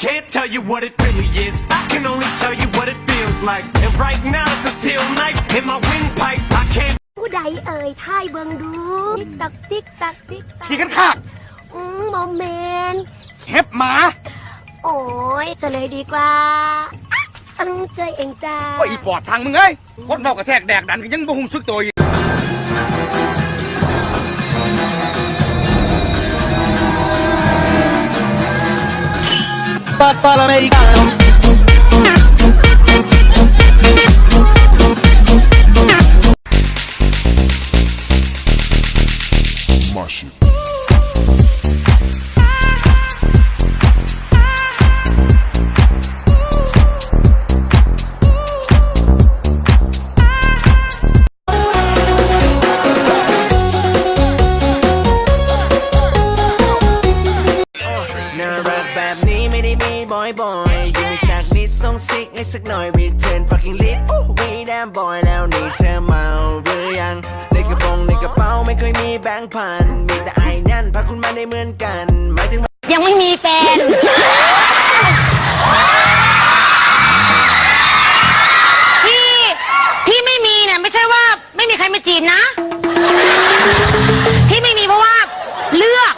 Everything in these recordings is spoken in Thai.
can't tell you what it really is. I can only tell you what it feels like. And right now it's a steel knife in my windpipe. I can't. ผู้ใดเอ่ยท่ายเบิ่งดูติ๊กตักติ๊กตักติ๊กตัก ขี่กันข้างโมเมนต์ เชฟหมา โอ้ยเฉลยดีกว่าเจอเองจ้า ก็อีปอดทางมึงเอ้ยคนเมากระแทกแดกดันก็ยังบ่หุ่มสุดตัวอีกแบบนี้ไม่ได้มีบ่อยๆยังมีสักนิดส่งซิกให้สักหน่อย Return fucking lit วีแดมบอยแล้วนี่เธอเมาหรือยังในกระโปรงในกระเป๋าไม่เคยมีแบงค์พันมีแต่ไอ้นั่นพาคุณมาได้เหมือนกันหมายถึงยังไม่มีแฟนที่ไม่มีเนี่ยไม่ใช่ว่าไม่มีใครมาจีบนะที่ไม่มีเพราะว่าเลือก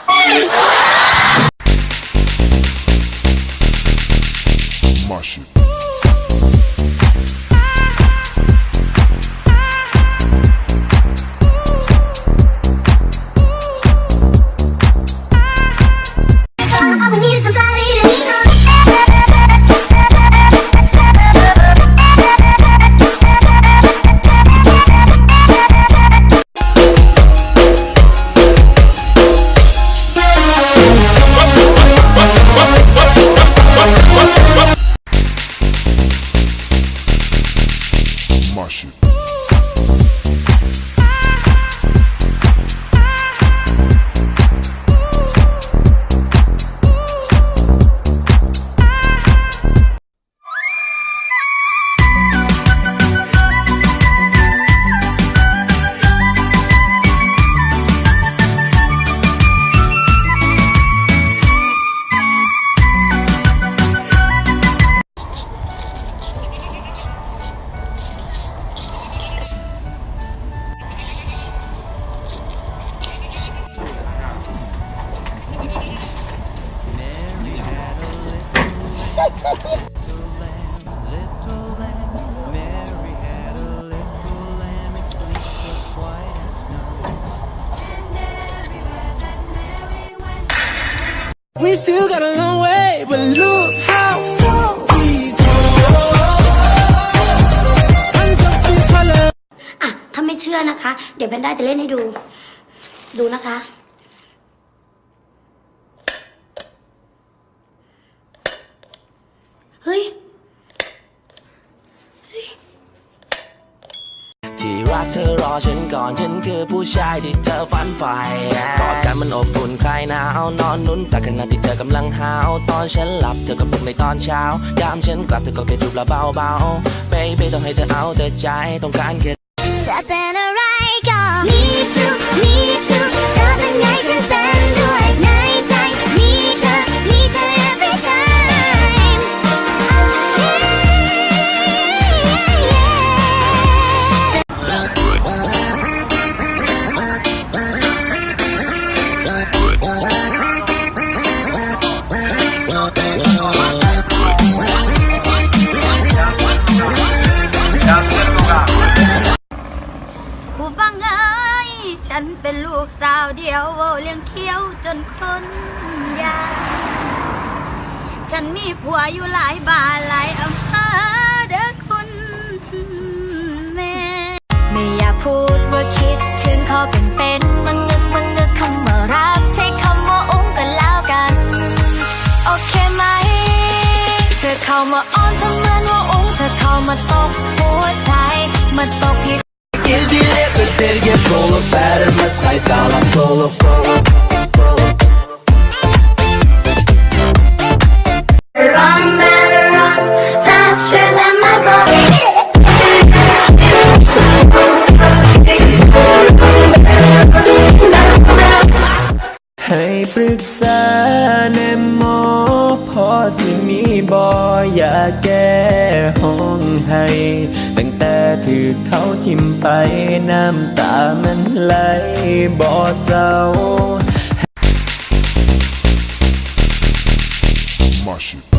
We still got a long way, but look how far we go. ถ้าไม่เชื่อนะคะเดี๋ยวแพนด้าจะเล่นให้ดูนะคะเฮ้ยที่รักเธอรอฉันก่อนฉันคือผู้ชายที่เธอฝันใฝ่กอดกันมันอบอุ่นคลายหนาวนอนนุ่นแต่ขณะที่เธอกำลังหาวตอนฉันหลับเธอก็ปลุกในตอนเช้ายามฉันกลับเธอก็แค่จูบละเบาๆ Baby ต้องให้เธอเอาแต่ใจต้องการแค่จะเป็นอะไรก็ Me too Me too เธอเป็นไงฉันเป็นด้วยในใจมีเธอ every time ผู้ฟังเอ้ยฉันเป็นลูกสาวเดียวเลี้ยงเคี้ยวจนคนยาฉันมีผัวอยู่หลายบ้านหลายอำเภอเด้อคุณแม่ไม่อยากพูดว่าคิดถึงขอเป็นมันนึกคำว่ารักใช้คำว่าอุ้งกันแล้วกันโอเคไหมเธอเข้ามาอ้อนทำเหมือนว่าอุ้งเธอเข้ามาตกหัวใจมาตกที่Gel gözlerge dolup vermez kaytalan dolup Run better run faster than my bodyให้ปรึกษาแนมหมอพ พอสิมีบ่อยากแก้ห้องให้ตั้งแต่ถือเขาทิมไปน้ำตามันไหลบ่เศร้า My shit.